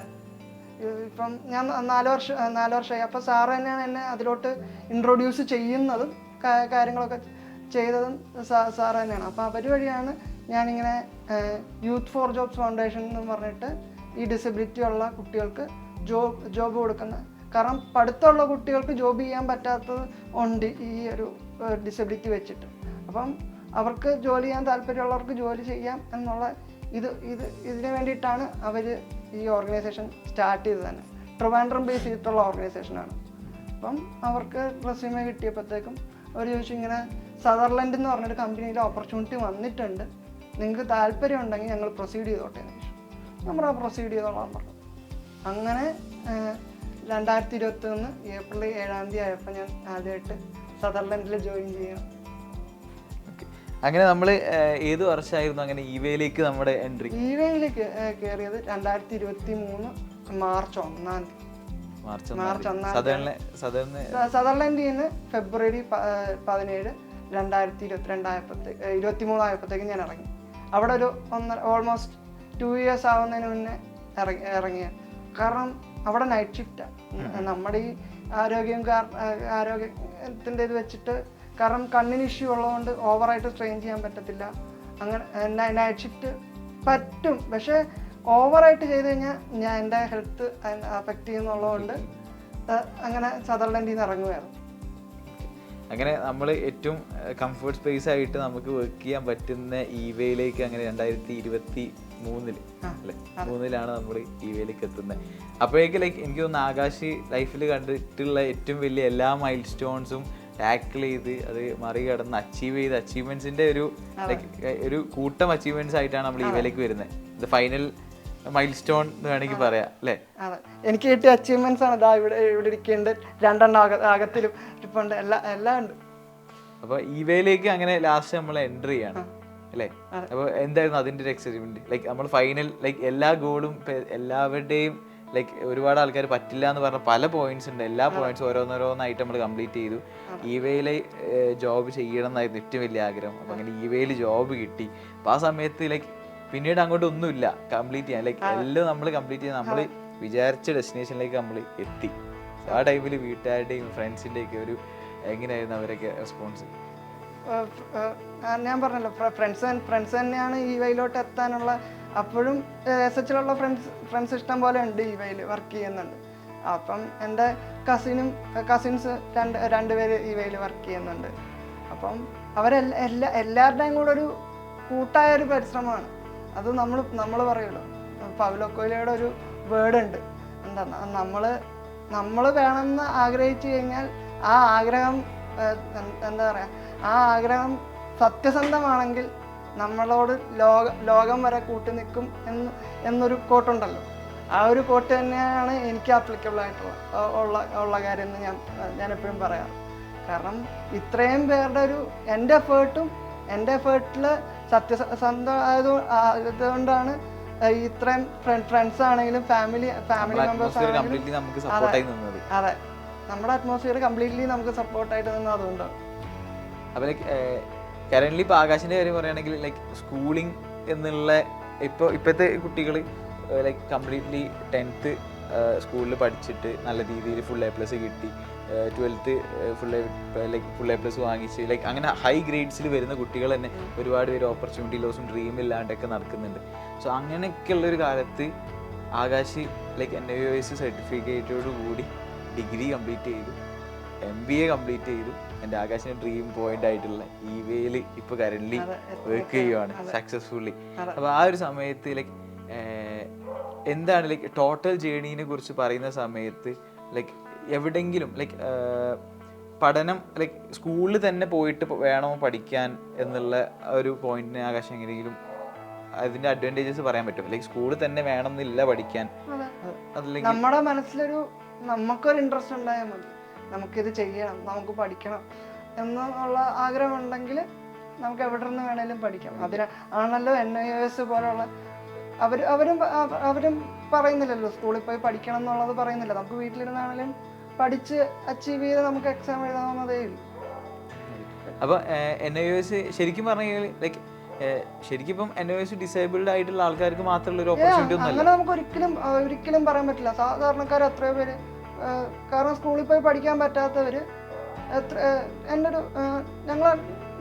ഇപ്പം ഞാൻ 4 വർഷമായി. അപ്പോൾ സാറ് തന്നെയാണ് എന്നെ അതിലോട്ട് ഇൻട്രൊഡ്യൂസ് ചെയ്യുന്നതും കാര്യങ്ങളൊക്കെ ചെയ്തതും സാറ് തന്നെയാണ്. അപ്പോൾ അവർ വഴിയാണ് ഞാനിങ്ങനെ യൂത്ത് ഫോർ ജോബ്സ് ഫൗണ്ടേഷൻ എന്ന് പറഞ്ഞിട്ട് ഈ ഡിസബിലിറ്റി ഉള്ള കുട്ടികൾക്ക് ജോബ് കൊടുക്കുന്നത്. കാരണം പഠിത്തമുള്ള കുട്ടികൾക്ക് ജോബ് ചെയ്യാൻ പറ്റാത്തത് ഉണ്ട് ഈ ഒരു ഡിസബിലിറ്റി വെച്ചിട്ട്. അപ്പം അവർക്ക് ജോലി ചെയ്യാൻ താല്പര്യമുള്ളവർക്ക് ജോലി ചെയ്യാം എന്നുള്ള ഇതിന് വേണ്ടിയിട്ടാണ് അവർ ഈ ഓർഗനൈസേഷൻ സ്റ്റാർട്ട് ചെയ്തത് തന്നെ. ട്രിവാൻഡ്രം ബേസ് ചെയ്തിട്ടുള്ള ഓർഗനൈസേഷനാണ്. അപ്പം അവർക്ക് റെസ്യൂമേ കിട്ടിയപ്പോഴത്തേക്കും അവർ ചോദിച്ചു, ഇങ്ങനെ സദർലൻഡ് എന്ന് പറഞ്ഞൊരു കമ്പനിയിൽ ഓപ്പർച്യൂണിറ്റി വന്നിട്ടുണ്ട്, നിങ്ങൾക്ക് താല്പര്യം ഉണ്ടെങ്കിൽ ഞങ്ങൾ പ്രൊസീഡ് ചെയ്തോട്ടെ എന്ന് ചോദിച്ചു. നമ്മൾ പ്രൊസീഡ് ചെയ്തോളാൻ പറഞ്ഞു. അങ്ങനെ 2021 ഏപ്രിൽ 7 ആയപ്പോൾ ഞാൻ ആദ്യമായിട്ട് സദർലൻഡിൽ ജോയിൻ ചെയ്യണം. അങ്ങനെ നമ്മൾ ഏത് വർഷമായിരുന്നു അങ്ങനെ ഇവയിലേക്ക് നമ്മുടെ എൻട്രി? ഇവയിലേക്ക് കയറിയത് 2023 മാർച്ച് 1 സദർലൻഡിൽ നിന്ന് ഫെബ്രുവരി 17 2023 ആയപ്പോഴത്തേക്കും ഞാൻ ഇറങ്ങി. അവിടെ ഒരു ഓൾമോസ്റ്റ് 2 years ആവുന്നതിന് മുന്നേ ഇറങ്ങിയ. കാരണം അവിടെ നൈറ്റ് ഷിഫ്റ്റാണ്. നമ്മുടെ ഈ ആരോഗ്യത്തിൻ്റെ ഇത് വെച്ചിട്ട്, കാരണം കണ്ണിന് ഇഷ്യൂ ഉള്ളതുകൊണ്ട് ഓവറായിട്ട് സ്ട്രെയിൻ ചെയ്യാൻ പറ്റത്തില്ല. അങ്ങനെ നൈറ്റ് ഷിഫ്റ്റ് പറ്റും, പക്ഷേ ഓവറായിട്ട് ചെയ്ത് കഴിഞ്ഞാൽ എൻ്റെ ഹെൽത്ത് അഫക്റ്റ് ചെയ്യുന്നുള്ളതുകൊണ്ട് അങ്ങനെ സദർലൻഡിൽ നിന്ന് ഇറങ്ങുമായിരുന്നു. അങ്ങനെ നമ്മൾ ഏറ്റവും കംഫർട്ട് സ്പേസ് ആയിട്ട് നമുക്ക് വർക്ക് ചെയ്യാൻ പറ്റുന്ന ഇവയിലേക്ക് അങ്ങനെ 2023 അല്ലേ 3 നമ്മൾ ഇവയിലേക്ക് എത്തുന്നത്. അപ്പോഴേക്ക് എനിക്ക് തോന്നുന്നു ആകാശ് ലൈഫിൽ കണ്ടിട്ടുള്ള ഏറ്റവും വലിയ എല്ലാ മൈൽ സ്റ്റോൺസും ടാക്കിൾ ചെയ്ത് അത് മറികടന്ന് അച്ചീവ്മെന്റ്സിന്റെ ഒരു കൂട്ടം അച്ചീവ്മെന്റ്സ് ആയിട്ടാണ് നമ്മൾ ഇവയിലേക്ക് വരുന്നത്. ഇത് ഫൈനൽ മൈൽ സ്റ്റോൺ എന്ന് വേണമെങ്കിൽ പറയാം അല്ലേ? അതെ, എനിക്ക് കിട്ടിയ അച്ചീവ്മെന്റ്സ് ആണ്. ഇവിടെ ഇരിക്കേണ്ടത് 2 അകത്തിലും ഇരിപ്പുണ്ട്, എല്ലാം ഉണ്ട്. അപ്പൊ ഇവയിലേക്ക് അങ്ങനെ ലാസ്റ്റ് നമ്മൾ എൻട്രി ചെയ്യാണ് അല്ലേ? അപ്പൊ എന്തായിരുന്നു അതിന്റെ ഒരു എക്സ്പെരിമെന്റ്? നമ്മൾ ഫൈനൽ എല്ലാ ഗോളും എല്ലാവരുടെയും ഒരുപാട് ആൾക്കാർ പറ്റില്ല എന്ന് പറഞ്ഞ പല പോയിന്റ്സ് ഉണ്ട്. എല്ലാ പോയിന്റ്സും ഓരോന്നോരോന്നായിട്ട് നമ്മൾ കംപ്ലീറ്റ് ചെയ്തു. ഇവയിൽ ജോബ് ചെയ്യണം എന്നായിരുന്നു ഏറ്റവും വലിയ ആഗ്രഹം. അപ്പൊ അങ്ങനെ ഇവയിൽ ജോബ് കിട്ടി. അപ്പൊ ആ സമയത്ത് പിന്നീട് അങ്ങോട്ട് ഒന്നുമില്ല കംപ്ലീറ്റ് ചെയ്യാൻ. എല്ലാം നമ്മൾ കംപ്ലീറ്റ് ചെയ്യാൻ നമ്മൾ വിചാരിച്ച ഡെസ്റ്റിനേഷനിലേക്ക് നമ്മൾ എത്തി. ആ ടൈമിൽ വീട്ടുകാരുടെയും ഫ്രണ്ട്സിൻ്റെയും ഒക്കെ ഒരു എങ്ങനെയായിരുന്നു അവരൊക്കെ റെസ്പോൺസ്? ഞാൻ പറഞ്ഞല്ലോ, ഫ്രണ്ട്സ് തന്നെയാണ് ഈ വഴിയിലോട്ട് എത്താനുള്ള. അപ്പോഴും SHലുള്ള ഫ്രണ്ട്സ് ഇഷ്ടം പോലെ ഉണ്ട് ഈ വഴിയിൽ വർക്ക് ചെയ്യുന്നുണ്ട്. അപ്പം എൻ്റെ കസിൻസ് 2 പേര് ഈ വഴിയിൽ വർക്ക് ചെയ്യുന്നുണ്ട്. അപ്പം എല്ലാവരുടെയും കൂടെ ഒരു കൂട്ടായ ഒരു പരിശ്രമമാണ് അത്. നമ്മൾ പറയുമല്ലോ, പൗലോ കൊയ്ലോയുടെ ഒരു വേർഡ് ഉണ്ട്, എന്താ, നമ്മൾ വേണമെന്ന് ആഗ്രഹിച്ചു കഴിഞ്ഞാൽ ആ ആഗ്രഹം എന്താ പറയുക, ആ ആഗ്രഹം സത്യസന്ധമാണെങ്കിൽ നമ്മളോട് ലോകം വരെ കൂട്ടി നിൽക്കും എന്നൊരു കോട്ടുണ്ടല്ലോ. ആ ഒരു കോട്ട് തന്നെയാണ് എനിക്ക് ആപ്ലിക്കബിൾ ആയിട്ടുള്ള കാര്യം എന്ന് ഞാൻ എപ്പോഴും പറയാറ്. കാരണം ഇത്രയും പേരുടെ എൻ്റെ എഫേർട്ടിൽ സത്യസന്ധമായതുകൊണ്ടാണ് ഇത്രയും ഫ്രണ്ട്സ് ആണെങ്കിലും ഫാമിലി മെമ്പേഴ്സ് ആണെങ്കിലും കംപ്ലീറ്റ്ലി നമുക്ക് സപ്പോർട്ടായി നിന്നത്. അതെ, നമ്മുടെ അറ്റ്മോസ്ഫിയർ കംപ്ലീറ്റ്ലി നമുക്ക് സപ്പോർട്ടായിട്ട് നിന്നത് അതുകൊണ്ടാണ്. അപ്പോൾ ലൈക്ക് കറൻ്റ്ലി ഇപ്പോൾ ആകാശിൻ്റെ കാര്യം പറയുകയാണെങ്കിൽ ലൈക്ക് സ്കൂളിംഗ് എന്നുള്ള ഇപ്പോഴത്തെ കുട്ടികൾ ലൈക്ക് കംപ്ലീറ്റ്ലി 10th സ്കൂളിൽ പഠിച്ചിട്ട് നല്ല രീതിയിൽ ഫുൾ A+ കിട്ടി, 12th ഫുൾ A+ വാങ്ങിച്ച് ലൈക്ക് അങ്ങനെ ഹൈ ഗ്രേഡ്സിൽ വരുന്ന കുട്ടികൾ തന്നെ ഒരുപാട് പേര് ഓപ്പർച്യൂണിറ്റി ലോസും ഡ്രീം ഇല്ലാണ്ടൊക്കെ നടക്കുന്നുണ്ട്. സോ അങ്ങനെയൊക്കെയുള്ളൊരു കാലത്ത് ആകാശ് ലൈക്ക് NIOS സർട്ടിഫിക്കറ്റോട് കൂടി ഡിഗ്രി കംപ്ലീറ്റ് ചെയ്തു, MBA കംപ്ലീറ്റ് ചെയ്തു. എൻ്റെ ആകാശിൻ്റെ ഡ്രീം പോയിന്റ് ആയിട്ടുള്ള EVAയിൽ ഇപ്പോൾ കറൻ്റ്ലി വർക്ക് ചെയ്യുവാണ് സക്സസ്ഫുള്ളി. അപ്പോൾ ആ ഒരു സമയത്ത് ലൈക്ക് എന്താണ് ലൈക്ക് ടോട്ടൽ ജേർണീനെ കുറിച്ച് പറയുന്ന സമയത്ത് ലൈക്ക് എവിടെയെങ്കിലും ലൈക്ക് പഠനം ലൈക്ക് സ്കൂളിൽ തന്നെ പോയിട്ട് വേണോ പഠിക്കാൻ എന്നുള്ള ഒരു പോയിന്റിന് ആകാശം എങ്ങനെയെങ്കിലും അതിന്റെ അഡ്വാൻറ്റേജസ് പറയാൻ പറ്റും? ലൈക്ക് സ്കൂളിൽ തന്നെ വേണമെന്നില്ല പഠിക്കാൻ, അതല്ലെങ്കിൽ നമ്മുടെ മനസ്സിലൊരു നമുക്കൊരു ഇൻട്രസ്റ്റ് ഉണ്ടായാൽ മതി, നമുക്കിത് ചെയ്യണം, നമുക്ക് പഠിക്കണം എന്നുള്ള ആഗ്രഹം ഉണ്ടെങ്കിൽ നമുക്ക് എവിടെ നിന്ന് വേണേലും പഠിക്കാം. ആണല്ലോ NIOS പോലുള്ള അവരും പറയുന്നില്ലല്ലോ സ്കൂളിൽ പോയി പഠിക്കണം എന്നുള്ളത് പറയുന്നില്ല. നമുക്ക് വീട്ടിലിരുന്നാണെങ്കിലും പഠിച്ച് അച്ചീവ് ചെയ്ത് നമുക്ക് എക്സാം എഴുതാവുന്നതേ ഉള്ളൂ. അപ്പോൾ NIOS ശരിക്കും പറഞ്ഞാൽ ലൈക്ക് ശരിക്കും ഇപ്പം NIOS ഡിസേബിൾഡ് ആയിട്ടുള്ള ആൾക്കാർക്ക് മാത്രമുള്ള ഒരു ഓപ്പർച്യൂണിറ്റി ഒന്നും അങ്ങനെ നമുക്ക് ഒരിക്കലും പറയാൻ പറ്റില്ല. സാധാരണക്കാർ എത്രയോ പേര്, കാരണം സ്കൂളിൽ പോയി പഠിക്കാൻ പറ്റാത്തവര് എൻ്റെ ഒരു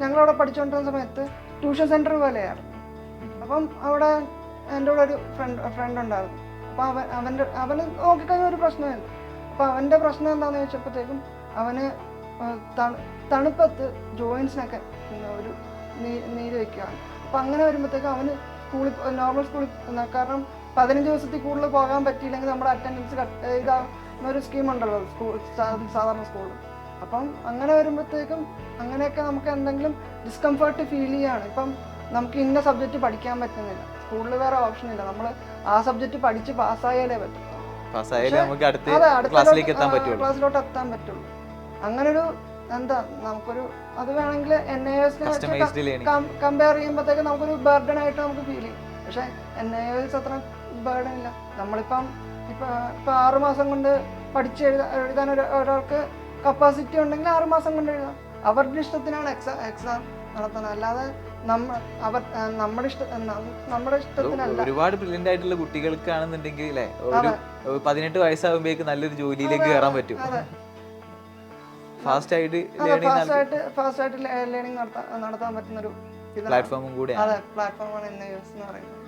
ഞങ്ങളവിടെ പഠിച്ചുകൊണ്ടിരുന്ന സമയത്ത് ട്യൂഷൻ സെന്റർ പോലെയാണ്. അപ്പം അവിടെ എൻ്റെ കൂടെ ഒരു ഫ്രണ്ട് ഉണ്ടായിരുന്നു. അപ്പം അവന് നോക്കിക്കഴിഞ്ഞാൽ ഒരു പ്രശ്നമില്ല. അപ്പം അവൻ്റെ പ്രശ്നം എന്താണെന്ന് ചോദിച്ചപ്പോഴത്തേക്കും അവന് തണുപ്പത്ത് ജോയിൻസിനൊക്കെ ഒരു നീര് വയ്ക്കുകയാണ്. അപ്പം അങ്ങനെ വരുമ്പോഴത്തേക്കും അവന് നോർമൽ സ്കൂളിൽ, കാരണം 15 ദിവസത്തിൽ കൂടുതൽ പോകാൻ പറ്റിയില്ലെങ്കിൽ നമ്മുടെ അറ്റൻഡൻസ് ഇതാകുന്നൊരു സ്കീമുണ്ടല്ലോ സാധാരണ സ്കൂളിൽ. അപ്പം അങ്ങനെ വരുമ്പോഴത്തേക്കും അങ്ങനെയൊക്കെ നമുക്ക് എന്തെങ്കിലും ഡിസ്കംഫർട്ട് ഫീൽ ചെയ്യുകയാണ്. ഇപ്പം നമുക്ക് ഇന്ന സബ്ജക്റ്റ് പഠിക്കാൻ പറ്റുന്നില്ല, സ്കൂളിൽ വേറെ ഓപ്ഷൻ ഇല്ല, നമ്മൾ ആ സബ്ജക്റ്റ് പഠിച്ച് പാസ്സായാലേ പറ്റും, ക്ലാസ്സിലോട്ട് എത്താൻ പറ്റുള്ളൂ. അങ്ങനൊരു എന്താ നമുക്കൊരു അത് വേണമെങ്കിൽ NIOS കമ്പയർ ചെയ്യുമ്പോഴത്തേക്ക് നമുക്കൊരു ബർഡൻ ആയിട്ട് നമുക്ക് ഫീൽ ചെയ്യും. പക്ഷെ NIOS അത്ര ബർഡൻ ഇല്ല. നമ്മളിപ്പം ഇപ്പൊ 6 മാസം കൊണ്ട് പഠിച്ച് എഴുതാൻ ഒരാൾക്ക് കപ്പാസിറ്റി ഉണ്ടെങ്കിൽ 6 മാസം കൊണ്ട് എഴുതാം. അവരുടെ ഇഷ്ടത്തിനാണ് എക്സാം നടത്തുന്നത്, അല്ലാതെ നമ്മുടെ ഇഷ്ടത്തിനല്ല. ഒരുപാട് ബ്രില്യന്റ് ആയിട്ടുള്ള കുട്ടികൾക്കാണെന്നുണ്ടെങ്കിൽ അല്ലേ ഒരു 18 വയസ്സാകുമ്പോഴേക്ക് നല്ലൊരു ജോലിയിലേക്ക് കയറാൻ പറ്റും. ഫാസ്റ്റ് ആയിട്ട് ലേണിംഗ് നടത്താൻ പറ്റുന്ന ഒരു പ്ലാറ്റ്ഫോമും കൂടെയാണ്. പ്ലാറ്റ്ഫോമാണ് NIOS എന്ന് പറയുന്നത്.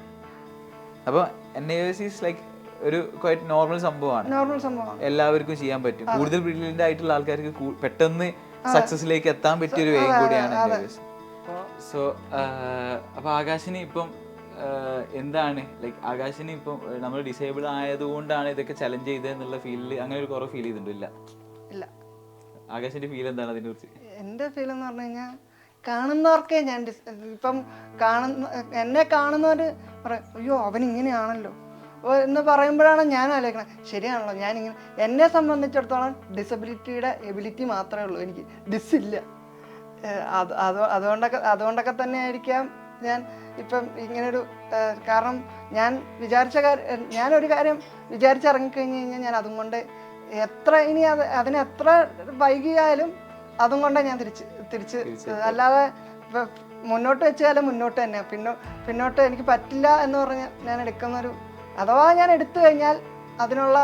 അപ്പോൾ NIOS ഈസ് ലൈക്ക് ഒരു ക്വൈറ്റ് നോർമൽ സംഭവമാണ്, എല്ലാവർക്കും ചെയ്യാൻ പറ്റും. കൂടുതൽ ബ്രില്യന്റ് ആയിട്ടുള്ള ആൾക്കാർക്ക് പെട്ടെന്ന് സക്സസിലേക്ക് എത്താൻ പറ്റിയ ഒരു വേയും കൂടിയാണ് NIOS. സോ അപ്പോൾ ആകാശിന് ഇപ്പം എന്താണ് ലൈക്ക് ആകാശിന് ഇപ്പം നമ്മൾ ഡിസേബിൾ ആയതുകൊണ്ടാണ് ഇതൊക്കെ ചലഞ്ച് ചെയ്തത് എന്നുള്ള ഫീലിൽ അങ്ങനെ ഒരു കുറവ് ഫീൽ ചെയ്തിട്ടുണ്ടോ? ഇല്ല. ആകാശിന്റെ ഫീൽ എന്താണ് അതിനെ കുറിച്ച്? എൻ്റെ ഫീൽ എന്ന് പറഞ്ഞു കഴിഞ്ഞാൽ കാണുന്നവർക്കേ ഞാൻ ഇപ്പം എന്നെ കാണുന്നവർ പറയും അയ്യോ അവൻ ഇങ്ങനെയാണല്ലോ എന്ന് പറയുമ്പോഴാണ് ഞാൻ ആലോചിക്കണം ശരിയാണല്ലോ ഞാനിങ്ങനെ. എന്നെ സംബന്ധിച്ചിടത്തോളം ഡിസബിലിറ്റിയുടെ എബിലിറ്റി മാത്രമേ ഉള്ളൂ, എനിക്ക് ഡിസില്ല. അതുകൊണ്ടൊക്കെ തന്നെ ആയിരിക്കാം ഞാൻ ഇപ്പം ഇങ്ങനൊരു കാരണം ഞാനൊരു കാര്യം വിചാരിച്ചിറങ്ങിക്കഴിഞ്ഞ് കഴിഞ്ഞാൽ ഞാൻ അതും കൊണ്ട് അതിനെത്ര വൈകിയാലും അതും കൊണ്ടേ ഞാൻ തിരിച്ച് അല്ലാതെ മുന്നോട്ട് വെച്ചാലും മുന്നോട്ട് തന്നെ, പിന്നോട്ട് എനിക്ക് പറ്റില്ല എന്ന് പറഞ്ഞ് ഞാൻ എടുക്കുന്നൊരു, അഥവാ ഞാൻ എടുത്തു കഴിഞ്ഞാൽ അതിനുള്ള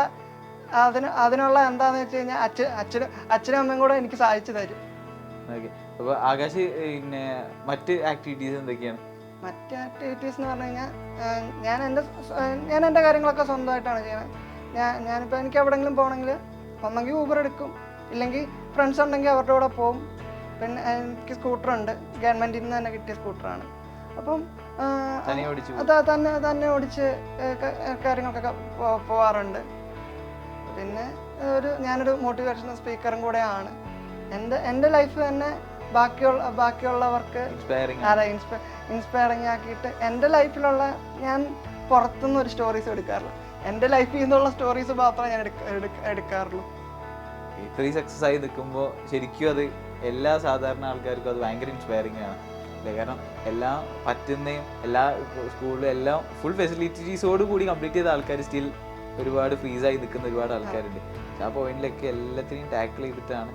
എന്താന്ന് വെച്ച് കഴിഞ്ഞാൽ അച്ഛനും അമ്മയും കൂടെ എനിക്ക് സഹായിച്ചു തരും. അപ്പോൾ ആകാശ് പിന്നെ മറ്റ് ആക്ടിവിറ്റീസ് എന്തൊക്കെയാണ്? മറ്റ് ആക്ടിവിറ്റീസ് എന്ന് പറഞ്ഞു കഴിഞ്ഞാൽ ഞാൻ എൻ്റെ കാര്യങ്ങളൊക്കെ സ്വന്തമായിട്ടാണ് ചെയ്യുന്നത്. ഞാനിപ്പോൾ എനിക്ക് എവിടെയെങ്കിലും പോകണമെങ്കിൽ ഒന്നെങ്കിൽ ഊബർ എടുക്കും, ഇല്ലെങ്കിൽ ഫ്രണ്ട്സ് ഉണ്ടെങ്കിൽ അവരുടെ കൂടെ പോകും. പിന്നെ എനിക്ക് സ്കൂട്ടറുണ്ട്, ഗവൺമെൻറ്റിൽ നിന്ന് തന്നെ കിട്ടിയ സ്കൂട്ടറാണ്. അപ്പം തന്നെ ഓടിച്ച് കാര്യങ്ങൾക്കൊക്കെ പോവാറുണ്ട്. പിന്നെ ഞാനൊരു മോട്ടിവേഷണൽ സ്പീക്കറും കൂടെയാണ്. എൻ്റെ ലൈഫ് തന്നെ ബാക്കിയുള്ളവർക്ക് ഇൻസ്പയറിങ് ആക്കിയിട്ട് എൻ്റെ ലൈഫിലുള്ള ഞാൻ പുറത്തുനിന്ന് ഒരു സ്റ്റോറീസ് എടുക്കാറില്ല, എൻ്റെ ലൈഫിൽ നിന്നുള്ള സ്റ്റോറീസ് മാത്രമേ ഞാൻ എടുക്കാറുള്ളൂ. ഇത്രയും സക്സസ് ആയി നിൽക്കുമ്പോൾ ശരിക്കും അത് എല്ലാ സാധാരണ ആൾക്കാർക്കും അത് ഭയങ്കര ഇൻസ്പയറിംഗ് ആണ്. അല്ലേ? കാരണം എല്ലാം പറ്റുന്നതും എല്ലാ സ്കൂളിലും എല്ലാം ഫുൾ ഫെസിലിറ്റീസോട് കൂടി കംപ്ലീറ്റ് ചെയ്ത ആൾക്കാർ സ്റ്റിൽ ഒരുപാട് ഫ്രീസായി നിൽക്കുന്ന ഒരുപാട് ആൾക്കാരുണ്ട്. ആ പോയിന്റിലൊക്കെ എല്ലാത്തിനെയും ടാക്കിൾ ചെയ്തിട്ടാണ്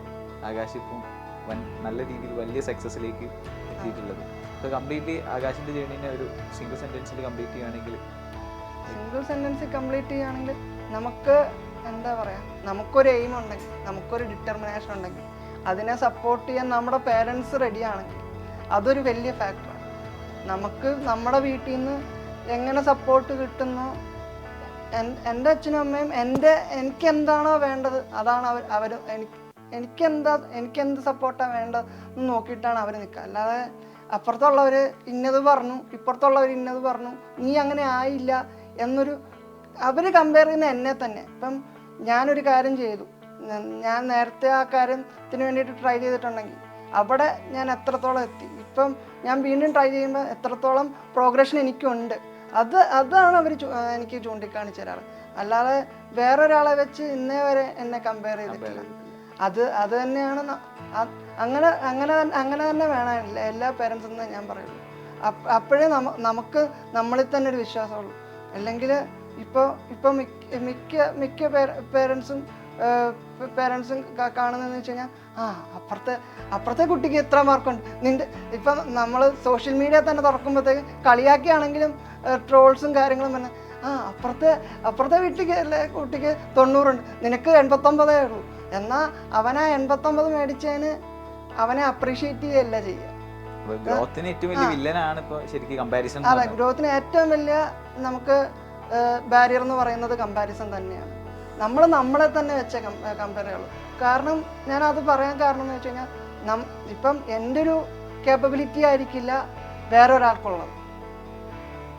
ആകാശ് ഇപ്പം നല്ല രീതിയിൽ വലിയ സക്സസ്സിലേക്ക് എത്തിയിട്ടുള്ളത്. അപ്പോൾ കംപ്ലീറ്റ്ലി ആകാശിൻ്റെ ജേർണീനെ ഒരു സിംഗിൾ സെൻറ്റൻസിൽ കംപ്ലീറ്റ് ചെയ്യുകയാണെങ്കിൽ നമുക്ക് എന്താ പറയുക, നമുക്കൊരു എയിം ഉണ്ടെങ്കിൽ, നമുക്കൊരു ഡിറ്റർമിനേഷൻ ഉണ്ടെങ്കിൽ, അതിനെ സപ്പോർട്ട് ചെയ്യാൻ നമ്മുടെ പേരൻസ് റെഡിയാണെങ്കിൽ അതൊരു വലിയ ഫാക്ടറാണ്. നമുക്ക് നമ്മുടെ വീട്ടിൽ നിന്ന് എങ്ങനെ സപ്പോർട്ട് കിട്ടുന്നോ, എൻ്റെ അച്ഛനും അമ്മയും എനിക്കെന്താണോ വേണ്ടത് അതാണ് അവർ എനിക്കെന്ത് സപ്പോർട്ടാണ് വേണ്ടത് എന്ന് നോക്കിയിട്ടാണ് അവർ നിൽക്കുക. അല്ലാതെ അപ്പുറത്തുള്ളവർ ഇന്നത് പറഞ്ഞു, ഇപ്പുറത്തുള്ളവർ ഇന്നത് പറഞ്ഞു, നീ അങ്ങനെ ആയില്ല എന്നൊരു അവർ കമ്പയർ ചെയ്യുന്ന എന്നെ തന്നെ. ഇപ്പം ഞാനൊരു കാര്യം ചെയ്തു, ഞാൻ നേരത്തെ ആ കാര്യത്തിന് വേണ്ടിയിട്ട് ട്രൈ ചെയ്തിട്ടുണ്ടെങ്കിൽ അവിടെ ഞാൻ എത്രത്തോളം എത്തി, ഇപ്പം ഞാൻ വീണ്ടും ട്രൈ ചെയ്യുമ്പോൾ എത്രത്തോളം പ്രോഗ്രഷൻ എനിക്കുണ്ട്, അതാണ് അവർ എനിക്ക് ചൂണ്ടിക്കാണിച്ചു തരാറ്. അല്ലാതെ വേറൊരാളെ വെച്ച് ഇന്നേ വരെ എന്നെ കമ്പയർ ചെയ്തിട്ടില്ല. അത് തന്നെയാണ് അങ്ങനെ തന്നെ വേണം എല്ലാ പേരൻസും എന്ന് ഞാൻ പറയുള്ളൂ. അപ്പോഴേ നമുക്ക് നമ്മളിൽ തന്നെ ഒരു വിശ്വാസമുള്ളൂ. അല്ലെങ്കിൽ ഇപ്പോൾ മിക്ക പേരൻസും കാണുന്നതെന്ന് വെച്ച് കഴിഞ്ഞാൽ അപ്പുറത്തെ കുട്ടിക്ക് എത്ര മാർക്കുണ്ട്, ഇപ്പം നമ്മൾ സോഷ്യൽ മീഡിയ തന്നെ തുറക്കുമ്പോഴത്തേക്ക് കളിയാക്കിയാണെങ്കിലും ട്രോൾസും കാര്യങ്ങളും തന്നെ അപ്പുറത്തെ കുട്ടിക്ക് 90 ഉണ്ട്, നിനക്ക് 89 ഉള്ളൂ. എന്നാൽ അവനാ 89 മേടിച്ചതിന് അവനെ അപ്രീഷിയേറ്റ് ചെയ്യല്ല ചെയ്യുക. ഗ്രോത്തിന് ഏറ്റവും വലിയ വില്ലനാണ് ഇപ്പോൾ ശരിക്കും കമ്പാരിസൺ. അതെ, ഗ്രോത്തിന് ഏറ്റവും വലിയ നമുക്ക് ബാരിയർ എന്ന് പറയുന്നത് കമ്പാരിസൺ തന്നെയാണ്. നമ്മളെ തന്നെ വെച്ച കമ്പയറുകൾ. കാരണം ഞാനത് പറയാൻ കാരണം എന്ന് വെച്ച് കഴിഞ്ഞാൽ ഇപ്പം എൻ്റെ ഒരു കേപ്പബിലിറ്റി ആയിരിക്കില്ല വേറൊരാൾക്കുള്ളത്.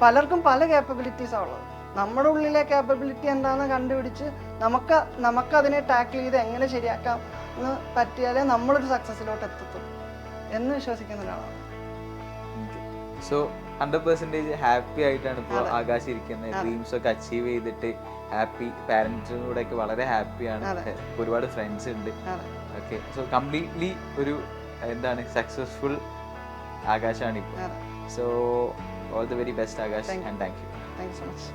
പലർക്കും പല കേപ്പബിലിറ്റീസാണ് ഉള്ളത്. നമ്മുടെ ഉള്ളിലെ കേപ്പബിലിറ്റി എന്താണെന്ന് കണ്ടുപിടിച്ച് നമുക്കതിനെ ടാക്കിൾ ചെയ്ത് എങ്ങനെ ശരിയാക്കാം എന്ന് പറ്റിയാലേ നമ്മളൊരു സക്സസ്സിലോട്ട് എത്തത്തുള്ളൂ എന്ന് വിശ്വസിക്കുന്ന ഒരാളാണ്. സോ 100% ഹാപ്പി ആയിട്ടാണ് ഇപ്പോൾ ആകാശ് ഇരിക്കുന്നത്. ഡ്രീംസ് ഒക്കെ അച്ചീവ് ചെയ്തിട്ട് ഹാപ്പി, പാരൻസിനോടെ ഒക്കെ വളരെ ഹാപ്പിയാണ്. ഒരുപാട് ഫ്രണ്ട്സ് ഉണ്ട്. ഓക്കെ, സോ കംപ്ലീറ്റ്ലി ഒരു സക്സസ്ഫുൾ ആകാശാണ് ഇപ്പോൾ. So all the very best Akash, and thank you. Thank you so much.